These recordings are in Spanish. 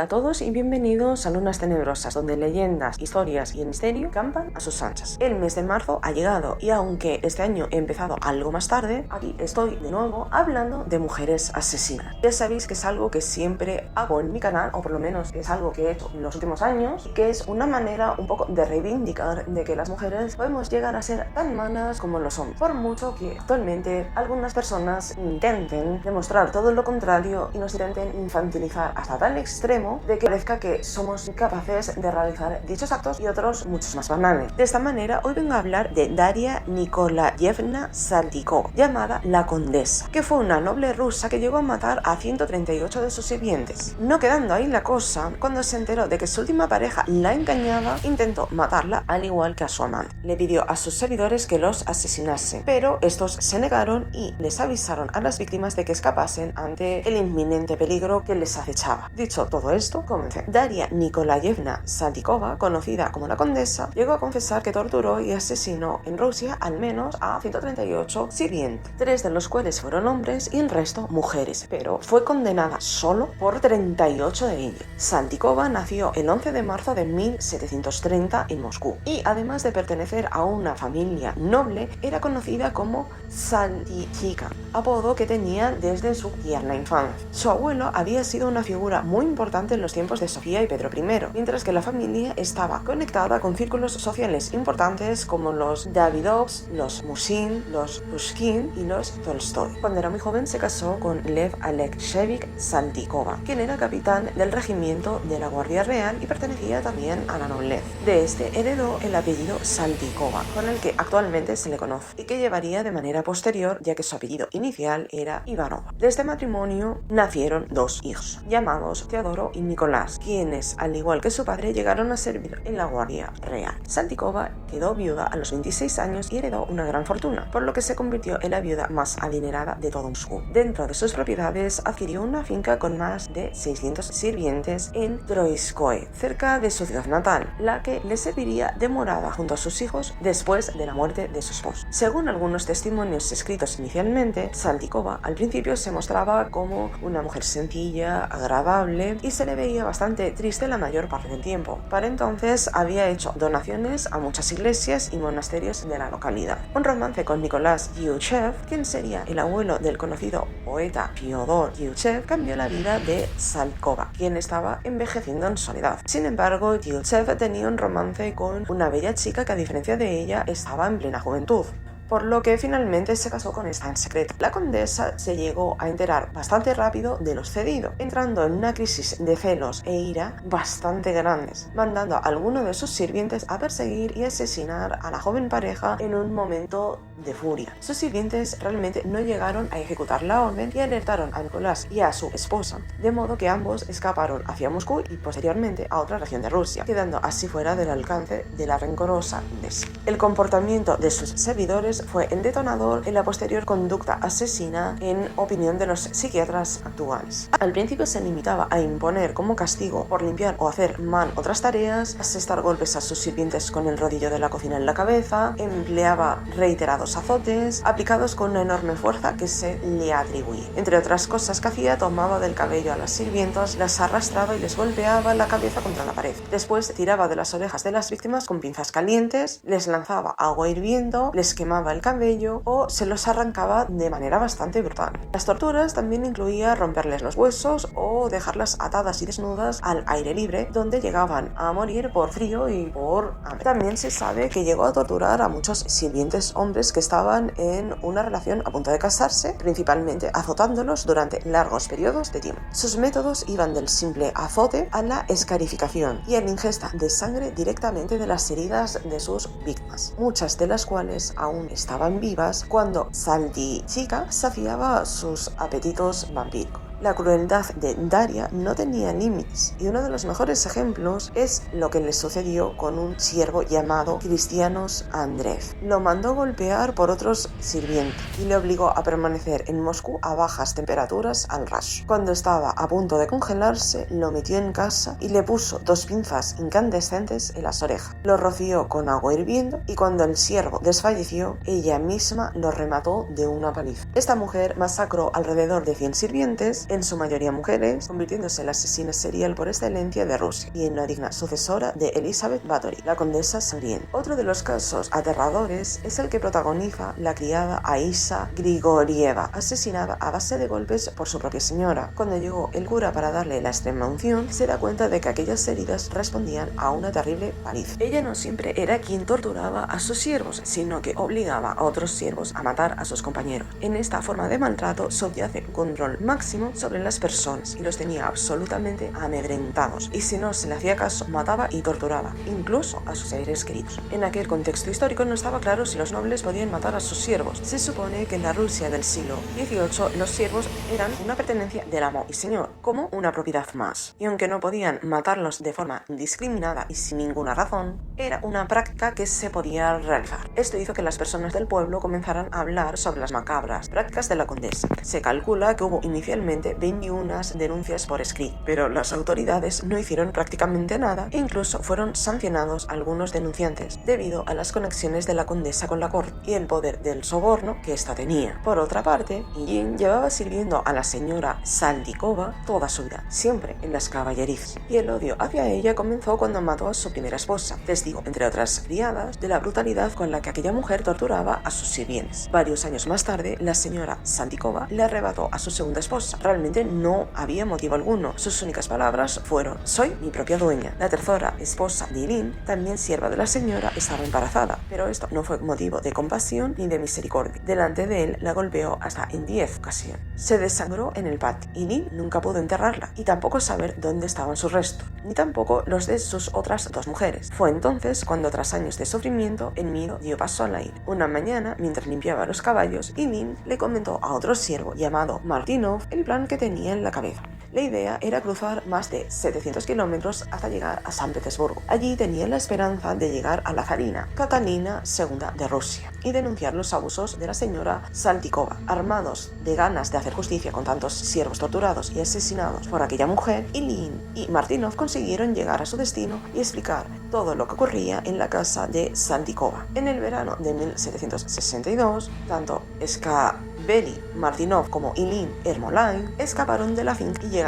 Hola a todos y bienvenidos a Lunas Tenebrosas, donde leyendas, historias y el misterio campan a sus anchas. El mes de marzo ha llegado y aunque este año he empezado algo más tarde, aquí estoy de nuevo hablando de mujeres asesinas. Ya sabéis que es algo que siempre hago en mi canal, o por lo menos es algo que he hecho en los últimos años, y que es una manera un poco de reivindicar de que las mujeres podemos llegar a ser tan malas como los hombres, por mucho que actualmente algunas personas intenten demostrar todo lo contrario y nos intenten infantilizar hasta tal extremo de que parezca que somos incapaces de realizar dichos actos y otros muchos más banales. De esta manera, hoy vengo a hablar de Daria Nikolayevna Saltykova, llamada la Condesa, que fue una noble rusa que llegó a matar a 138 de sus sirvientes. No quedando ahí la cosa, cuando se enteró de que su última pareja la engañaba, intentó matarla al igual que a su amante. Le pidió a sus seguidores que los asesinase, pero estos se negaron y les avisaron a las víctimas de que escapasen ante el inminente peligro que les acechaba. Dicho todo esto, comencé. Daria Nikolayevna Saltykova, conocida como la Condesa, llegó a confesar que torturó y asesinó en Rusia al menos a 138 sirvientes, 3 de los cuales fueron hombres y el resto mujeres, pero fue condenada solo por 38 de ellos. Saltykova nació el 11 de marzo de 1730 en Moscú y además de pertenecer a una familia noble, era conocida como Saltychika, apodo que tenía desde su tierna infancia. Su abuelo había sido una figura muy importante en los tiempos de Sofía y Pedro I, mientras que la familia estaba conectada con círculos sociales importantes como los Davidovs, los Musin, los Pushkin y los Tolstoy. Cuando era muy joven se casó con Lev Alexeyevich Saltykova, quien era capitán del regimiento de la Guardia Real y pertenecía también a la nobleza. De este heredó el apellido Saltykova, con el que actualmente se le conoce, y que llevaría de manera posterior, ya que su apellido inicial era Ivanova. De este matrimonio nacieron 2 hijos, llamados Teodoro y Nicolás, quienes, al igual que su padre, llegaron a servir en la Guardia Real. Saltykova quedó viuda a los 26 años y heredó una gran fortuna, por lo que se convirtió en la viuda más adinerada de todo Moscú. Dentro de sus propiedades adquirió una finca con más de 600 sirvientes en Troitskoye, cerca de su ciudad natal, la que le serviría de morada junto a sus hijos después de la muerte de su esposo. Según algunos testimonios escritos inicialmente, Saltykova al principio se mostraba como una mujer sencilla, agradable y se le veía bastante triste la mayor parte del tiempo. Para entonces había hecho donaciones a muchas iglesias y monasterios de la localidad. Un romance con Nicolás Tyutchev, quien sería el abuelo del conocido poeta Fyodor Tyutchev, cambió la vida de Saltykova, quien estaba envejeciendo en soledad. Sin embargo, Tyutchev tenía un romance con una bella chica que, a diferencia de ella, estaba en plena juventud, por lo que finalmente se casó con esta en secreto. La condesa se llegó a enterar bastante rápido de lo sucedido, entrando en una crisis de celos e ira bastante grandes, mandando a alguno de sus sirvientes a perseguir y asesinar a la joven pareja en un momento de furia. Sus sirvientes realmente no llegaron a ejecutar la orden y alertaron a Nicolás y a su esposa, de modo que ambos escaparon hacia Moscú y posteriormente a otra región de Rusia, quedando así fuera del alcance de la rencorosa condesa. El comportamiento de sus servidores fue el detonador en la posterior conducta asesina, en opinión de los psiquiatras actuales. Al principio se limitaba a imponer como castigo por limpiar o hacer mal otras tareas, asestar golpes a sus sirvientes con el rodillo de la cocina en la cabeza, empleaba reiterados azotes aplicados con una enorme fuerza que se le atribuía. Entre otras cosas que hacía, tomaba del cabello a las sirvientas, las arrastraba y les golpeaba la cabeza contra la pared. Después tiraba de las orejas de las víctimas con pinzas calientes, les lanzaba agua hirviendo, les quemaba el cabello o se los arrancaba de manera bastante brutal. Las torturas también incluía romperles los huesos o dejarlas atadas y desnudas al aire libre, donde llegaban a morir por frío y por hambre. También se sabe que llegó a torturar a muchos sirvientes hombres que estaban en una relación a punto de casarse, principalmente azotándolos durante largos periodos de tiempo. Sus métodos iban del simple azote a la escarificación y a la ingesta de sangre directamente de las heridas de sus víctimas, muchas de las cuales aún estaban vivas cuando Saltykova saciaba sus apetitos vampíricos. La crueldad de Daria no tenía límites y uno de los mejores ejemplos es lo que le sucedió con un siervo llamado Cristianos Andreev. Lo mandó golpear por otros sirvientes y le obligó a permanecer en Moscú a bajas temperaturas al raso. Cuando estaba a punto de congelarse, lo metió en casa y le puso 2 pinzas incandescentes en las orejas. Lo roció con agua hirviendo y cuando el siervo desfalleció, ella misma lo remató de una paliza. Esta mujer masacró alrededor de 100 sirvientes, en su mayoría mujeres, convirtiéndose en la asesina serial por excelencia de Rusia y en la digna sucesora de Elizabeth Bathory, la condesa sangrienta. Otro de los casos aterradores es el que protagoniza la criada Aisha Grigorieva, asesinada a base de golpes por su propia señora. Cuando llegó el cura para darle la extrema unción, se da cuenta de que aquellas heridas respondían a una terrible paliza. Ella no siempre era quien torturaba a sus siervos, sino que obligaba a otros siervos a matar a sus compañeros. En esta forma de maltrato subyace un control máximo sobre las personas y los tenía absolutamente amedrentados, y si no se le hacía caso, mataba y torturaba, incluso a sus seres queridos. En aquel contexto histórico no estaba claro si los nobles podían matar a sus siervos. Se supone que en la Rusia del siglo XVIII los siervos eran una pertenencia del amo y señor, como una propiedad más, y aunque no podían matarlos de forma indiscriminada y sin ninguna razón, era una práctica que se podía realizar. Esto hizo que las personas del pueblo comenzaran a hablar sobre las macabras prácticas de la condesa. Se calcula que hubo inicialmente 21 denuncias por escrito, pero las autoridades no hicieron prácticamente nada e incluso fueron sancionados algunos denunciantes debido a las conexiones de la condesa con la corte y el poder del soborno que ésta tenía. Por otra parte, Ilyin llevaba sirviendo a la señora Saltykova toda su vida, siempre en las caballerizas, y el odio hacia ella comenzó cuando mató a su primera esposa, testigo, entre otras criadas, de la brutalidad con la que aquella mujer torturaba a sus sirvientes. Varios años más tarde, la señora Saltykova le arrebató a su segunda esposa. Realmente no había motivo alguno. Sus únicas palabras fueron: soy mi propia dueña. La tercera esposa de Ilyin, también sierva de la señora, estaba embarazada, pero esto no fue motivo de compasión ni de misericordia. Delante de él la golpeó hasta en 10 ocasiones. Se desangró en el patio. Ilyin nunca pudo enterrarla y tampoco saber dónde estaban sus restos, ni tampoco los de sus otras dos mujeres. Fue entonces cuando, tras años de sufrimiento, el miedo dio paso a la ira. Una mañana, mientras limpiaba los caballos, Ilyin le comentó a otro siervo llamado Martinov el plan que tenía en la cabeza. La idea era cruzar más de 700 kilómetros hasta llegar a San Petersburgo. Allí tenían la esperanza de llegar a la zarina Catalina II de Rusia y denunciar los abusos de la señora Saltykova. Armados de ganas de hacer justicia con tantos siervos torturados y asesinados por aquella mujer, Ilyin y Martinov consiguieron llegar a su destino y explicar todo lo que ocurría en la casa de Saltykova. En el verano de 1762, tanto Skarbeli, Martinov como Ilyin Ermolai escaparon de la finca y llegaron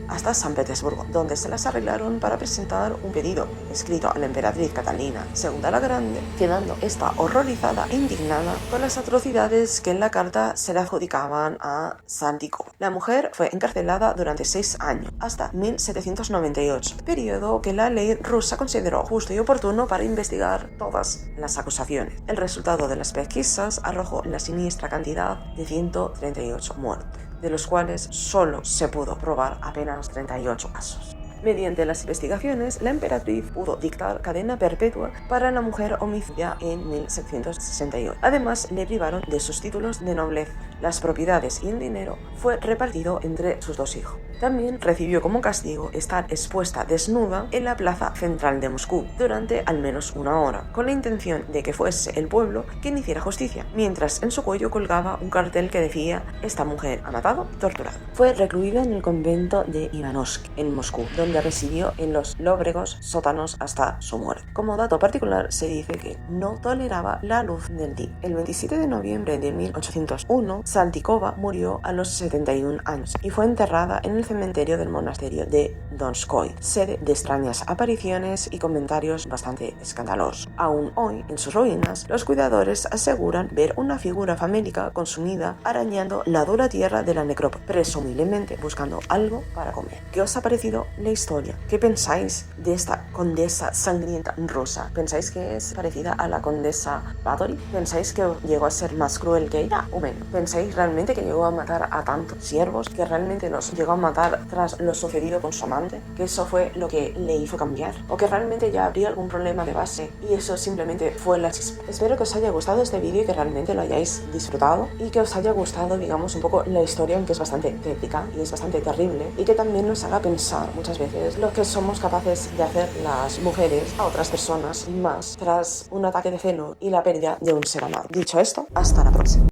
hasta San Petersburgo, donde se las arreglaron para presentar un pedido escrito a la emperatriz Catalina II la Grande, quedando esta horrorizada e indignada con las atrocidades que en la carta se le adjudicaban a Saltykova. La mujer fue encarcelada durante 6 años, hasta 1798, periodo que la ley rusa consideró justo y oportuno para investigar todas las acusaciones. El resultado de las pesquisas arrojó la siniestra cantidad de 138 muertos, de los cuales solo se pudo probar apenas 38 casos. Mediante las investigaciones, la emperatriz pudo dictar cadena perpetua para la mujer homicida en 1768. Además, le privaron de sus títulos de nobleza, las propiedades y el dinero fue repartido entre sus 2 hijos. También recibió como castigo estar expuesta desnuda en la plaza central de Moscú durante al menos 1 hora, con la intención de que fuese el pueblo quien hiciera justicia, mientras en su cuello colgaba un cartel que decía: esta mujer ha matado y torturado. Fue recluida en el convento de Ivanovsky, en Moscú, donde residió en los lóbregos sótanos hasta su muerte. Como dato particular, se dice que no toleraba la luz del día. El 27 de noviembre de 1801, Saltykova murió a los 71 años y fue enterrada en el cementerio del monasterio de Donskoy, sede de extrañas apariciones y comentarios bastante escandalosos. Aún hoy, en sus ruinas, los cuidadores aseguran ver una figura famélica consumida arañando la dura tierra de la necrópolis, presumiblemente buscando algo para comer. ¿Qué os ha parecido la historia? ¿Qué pensáis de esta condesa sangrienta rusa? ¿Pensáis que es parecida a la condesa Bathory? ¿Pensáis que llegó a ser más cruel que ella? ¿O menos? ¿Pensáis realmente que llegó a matar a tantos siervos? ¿Que realmente los llegó a matar tras lo sucedido con su amante? ¿Que eso fue lo que le hizo cambiar? ¿O que realmente ya habría algún problema de base y eso simplemente fue la chispa? Espero que os haya gustado este vídeo y que realmente lo hayáis disfrutado y que os haya gustado, digamos, un poco la historia, aunque es bastante tétrica y es bastante terrible, y que también nos haga pensar muchas veces lo que somos capaces de hacer las mujeres a otras personas, y más tras un ataque de celo y la pérdida de un ser amado. Dicho esto, hasta la próxima.